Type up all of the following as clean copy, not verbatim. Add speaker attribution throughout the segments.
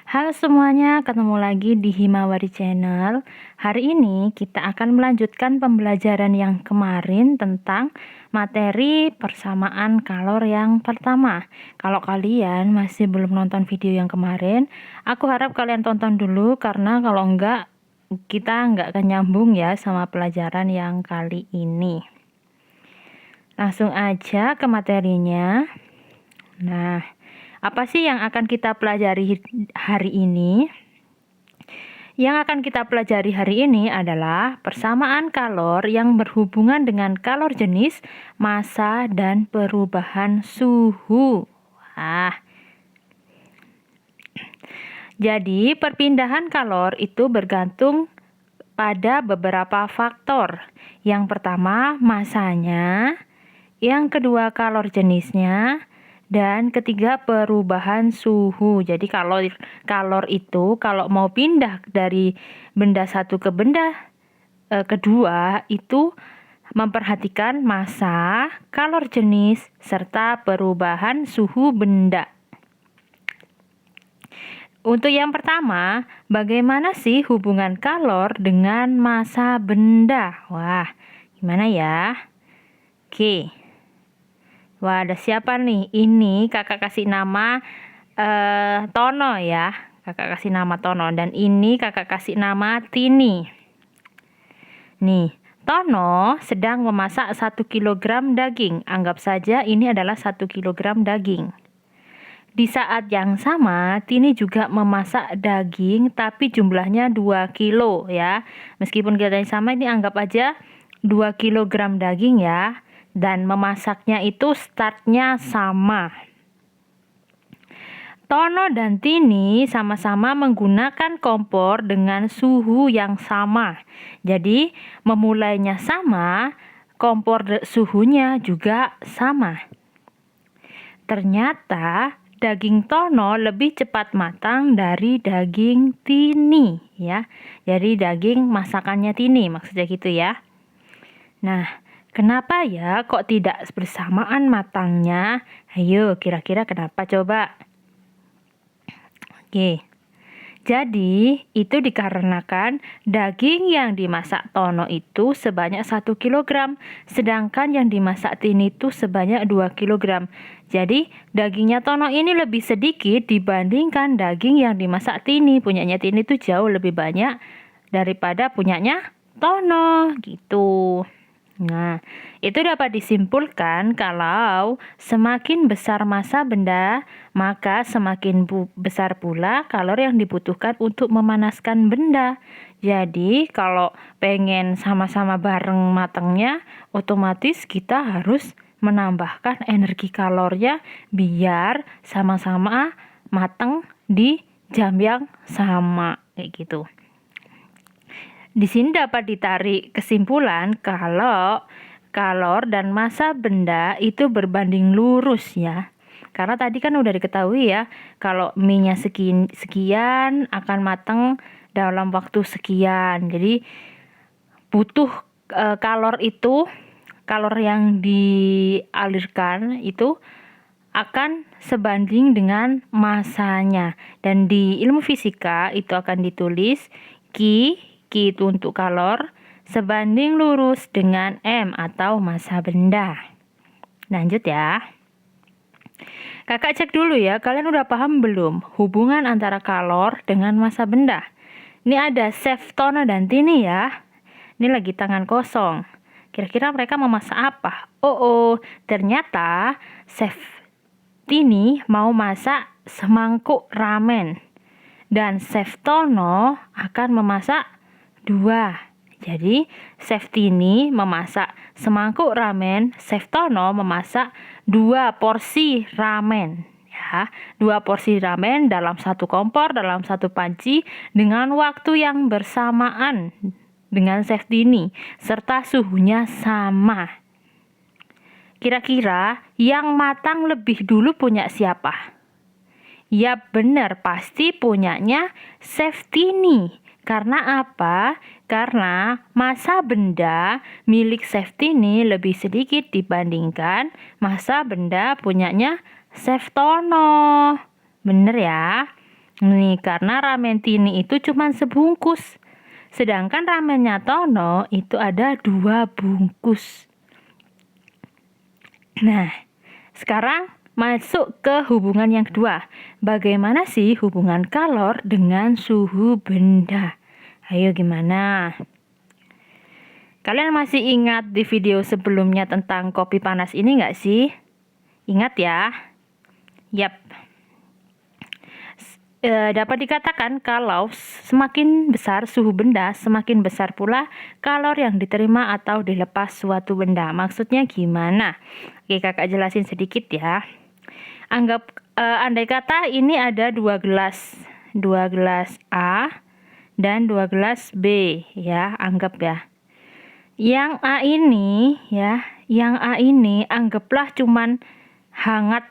Speaker 1: Halo semuanya, ketemu lagi di Himawari Channel. Hari ini kita akan melanjutkan pembelajaran yang kemarin tentang materi persamaan kalor yang pertama. Kalau kalian masih belum nonton video yang kemarin, aku harap kalian tonton dulu karena kalau enggak, kita enggak akan nyambung ya sama pelajaran yang kali ini. Langsung aja ke materinya. Nah, apa sih yang akan kita pelajari hari ini? Yang akan kita pelajari hari ini adalah persamaan kalor yang berhubungan dengan kalor jenis, massa, dan perubahan suhu. Jadi perpindahan kalor itu bergantung pada beberapa faktor. Yang pertama, massanya, yang kedua kalor jenisnya, dan ketiga perubahan suhu. Jadi kalor itu kalau mau pindah dari benda satu ke benda kedua itu memperhatikan massa, kalor jenis, serta perubahan suhu benda. Untuk yang pertama, bagaimana sih hubungan kalor dengan massa benda? Wah, gimana ya? Oke. Wah, ada siapa nih? Ini kakak kasih nama Tono ya. Kakak kasih nama Tono. Dan ini kakak kasih nama Tini. Nih, Tono sedang memasak 1 kg daging. Anggap saja ini adalah 1 kg daging. Di saat yang sama, Tini juga memasak daging tapi jumlahnya 2 kilo ya. Meskipun katanya sama, ini anggap aja 2 kg daging ya. Dan memasaknya itu startnya sama. Tono dan Tini sama-sama menggunakan kompor dengan suhu yang sama. Jadi memulainya sama, kompor suhunya juga sama. Ternyata daging Tono lebih cepat matang dari daging Tini ya. Jadi daging masakannya Tini, maksudnya gitu ya. Nah, kenapa ya kok tidak bersamaan matangnya? Ayo, kira-kira kenapa coba? Oke. Jadi, itu dikarenakan daging yang dimasak Tono itu sebanyak 1 kg, sedangkan yang dimasak Tini itu sebanyak 2 kg. Jadi, dagingnya Tono ini lebih sedikit dibandingkan daging yang dimasak Tini. Punyanya Tini itu jauh lebih banyak daripada punyanya Tono, gitu. Nah, itu dapat disimpulkan kalau semakin besar massa benda, maka semakin besar pula kalor yang dibutuhkan untuk memanaskan benda. Jadi, kalau pengen sama-sama bareng matangnya, otomatis kita harus menambahkan energi kalornya biar sama-sama matang di jam yang sama, kayak gitu. Di sini dapat ditarik kesimpulan kalau kalor dan massa benda itu berbanding lurus ya. Karena tadi kan udah diketahui ya, kalau mie-nya sekian akan matang dalam waktu sekian. Jadi butuh kalor yang dialirkan itu akan sebanding dengan massanya. Dan di ilmu fisika itu akan ditulis Q itu untuk kalor sebanding lurus dengan M atau massa benda. Lanjut ya. Kakak cek dulu ya, kalian udah paham belum hubungan antara kalor dengan massa benda? Ini ada Chef Tono dan Tini ya. Ini lagi tangan kosong. Kira-kira mereka memasak apa? Ternyata Chef Tini mau masak semangkuk ramen. Dan Chef Tono akan memasak 2. Jadi Chef Tini memasak semangkuk ramen, Chef Tono memasak 2 porsi ramen ya. 2 porsi ramen dalam satu kompor, dalam satu panci dengan waktu yang bersamaan dengan Chef Tini serta suhunya sama. Kira-kira yang matang lebih dulu punya siapa? Ya benar, pasti punyanya Chef Tini. Karena apa? Karena massa benda milik Chef Tini lebih sedikit dibandingkan massa benda punyanya Chef Tono. Bener ya? Nih, karena ramen Tini itu cuma sebungkus. Sedangkan ramennya Tono itu ada 2 bungkus. Nah, sekarang masuk ke hubungan yang kedua. Bagaimana sih hubungan kalor dengan suhu benda? Ayo gimana? Kalian masih ingat di video sebelumnya tentang kopi panas ini nggak sih? Ingat ya? Yap. Dapat dikatakan kalau semakin besar suhu benda, semakin besar pula kalor yang diterima atau dilepas suatu benda. Maksudnya gimana? Oke, kakak jelasin sedikit ya. Anggap andai kata ini ada 2 gelas, 2 gelas A dan 2 gelas B ya, anggap ya. Yang A ini ya, yang A ini anggaplah cuman hangat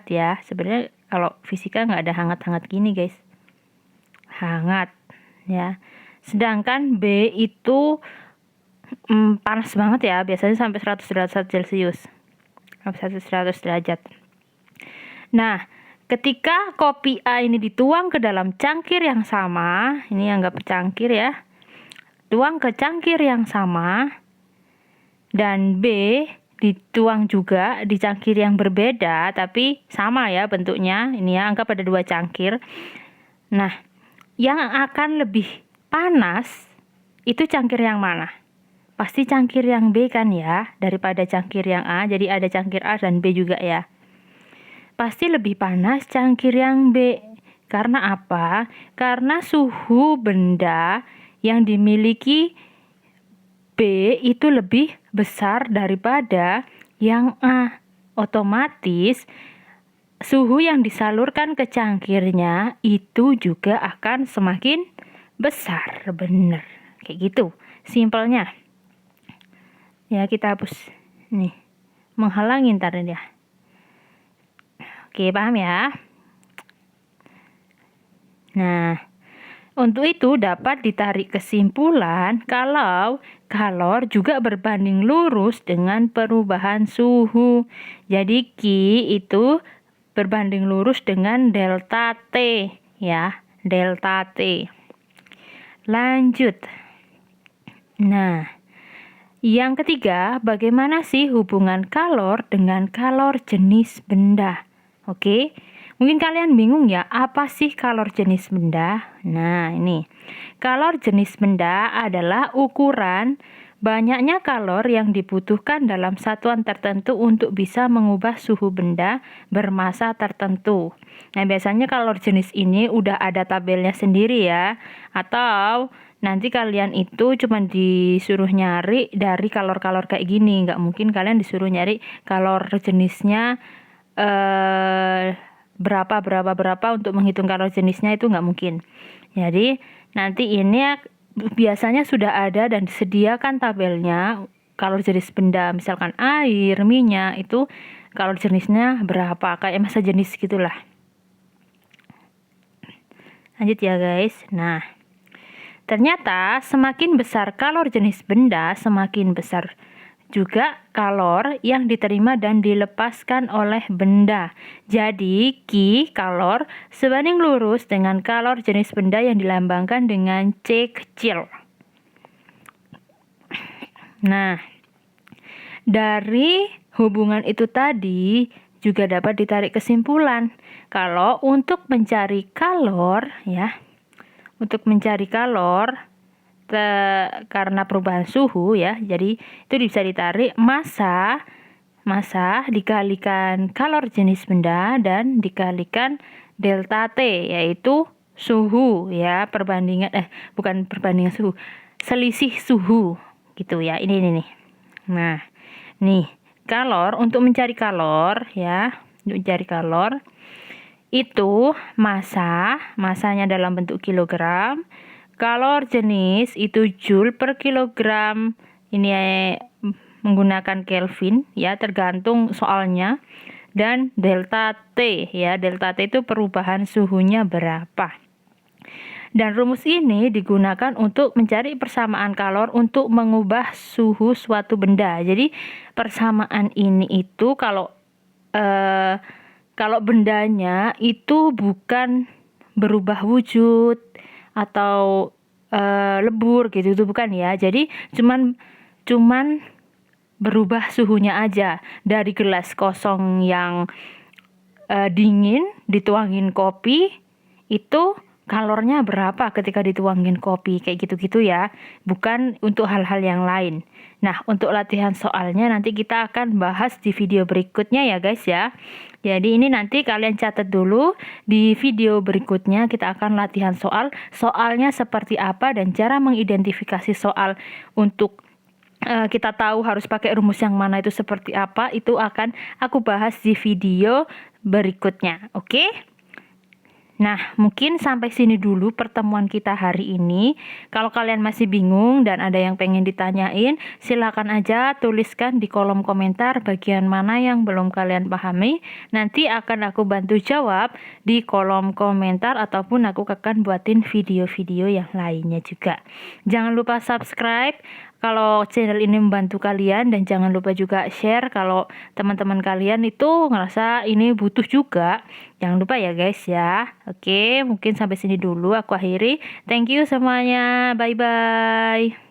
Speaker 1: ya. Sebenarnya kalau fisika nggak ada hangat-hangat gini guys, hangat ya. Sedangkan B itu panas banget ya, biasanya sampai 100 derajat Celcius, sampai 100 derajat. Nah, ketika kopi A ini dituang ke dalam cangkir yang sama, ini anggap cangkir ya, tuang ke cangkir yang sama, dan B dituang juga di cangkir yang berbeda tapi sama ya bentuknya. Ini ya, anggap ada 2 cangkir. Nah, yang akan lebih panas itu cangkir yang mana? Pasti cangkir yang B kan ya, daripada cangkir yang A. Jadi ada cangkir A dan B juga ya. Pasti lebih panas cangkir yang B. Karena apa? Karena suhu benda yang dimiliki B itu lebih besar daripada yang A. Otomatis suhu yang disalurkan ke cangkirnya itu juga akan semakin besar. Bener, kayak gitu simpelnya ya. Kita hapus nih, menghalangi ntar ya. Oke, paham ya? Nah, untuk itu dapat ditarik kesimpulan kalau kalor juga berbanding lurus dengan perubahan suhu. Jadi Q itu berbanding lurus dengan delta T ya, delta T. Lanjut. Nah, yang ketiga, bagaimana sih hubungan kalor dengan kalor jenis benda? Oke. Mungkin kalian bingung ya, apa sih kalor jenis benda? Nah, ini. Kalor jenis benda adalah ukuran banyaknya kalor yang dibutuhkan dalam satuan tertentu untuk bisa mengubah suhu benda bermassa tertentu. Nah, biasanya kalor jenis ini udah ada tabelnya sendiri ya. Atau nanti kalian itu cuma disuruh nyari dari kalor-kalor kayak gini. Nggak mungkin kalian disuruh nyari kalor jenisnya berapa untuk menghitung kalor jenisnya, itu nggak mungkin. Jadi nanti ini biasanya sudah ada dan disediakan tabelnya kalor jenis benda, misalkan air, minyak, itu kalor jenisnya berapa, kayak massa jenis gitulah. Lanjut ya guys. Nah, ternyata semakin besar kalor jenis benda, semakin besar juga kalor yang diterima dan dilepaskan oleh benda. Jadi Q kalor sebanding lurus dengan kalor jenis benda yang dilambangkan dengan C kecil. Nah, dari hubungan itu tadi juga dapat ditarik kesimpulan kalau untuk mencari kalor ya, untuk mencari kalor karena perubahan suhu ya, jadi itu bisa ditarik massa dikalikan kalor jenis benda dan dikalikan delta T, yaitu suhu ya, selisih suhu gitu ya. Ini nih. Nah, nih kalor, untuk mencari kalor ya, untuk mencari kalor itu massanya dalam bentuk kilogram. Kalor jenis itu joule per kilogram. Ini menggunakan Kelvin ya, tergantung soalnya. Dan delta T ya, delta T itu perubahan suhunya berapa. Dan rumus ini digunakan untuk mencari persamaan kalor untuk mengubah suhu suatu benda. Jadi persamaan ini itu kalau kalau bendanya itu bukan berubah wujud atau lebur gitu, itu bukan ya. Jadi cuman berubah suhunya aja dari gelas kosong yang dingin dituangin kopi, itu kalornya berapa ketika dituangin kopi, kayak gitu-gitu ya, bukan untuk hal-hal yang lain. Nah, untuk latihan soalnya nanti kita akan bahas di video berikutnya ya guys ya. Jadi ini nanti kalian catat dulu, di video berikutnya kita akan latihan soalnya seperti apa dan cara mengidentifikasi soal untuk kita tahu harus pakai rumus yang mana itu seperti apa, itu akan aku bahas di video berikutnya. Oke? Nah, mungkin sampai sini dulu pertemuan kita hari ini. Kalau kalian masih bingung dan ada yang pengen ditanyain, silakan aja tuliskan di kolom komentar bagian mana yang belum kalian pahami. Nanti akan aku bantu jawab di kolom komentar ataupun aku akan buatin video-video yang lainnya juga. Jangan lupa subscribe kalau channel ini membantu kalian, dan jangan lupa juga share kalau teman-teman kalian itu ngerasa ini butuh juga. Jangan lupa ya guys ya. Oke, mungkin sampai sini dulu aku akhiri. Thank you semuanya. Bye bye.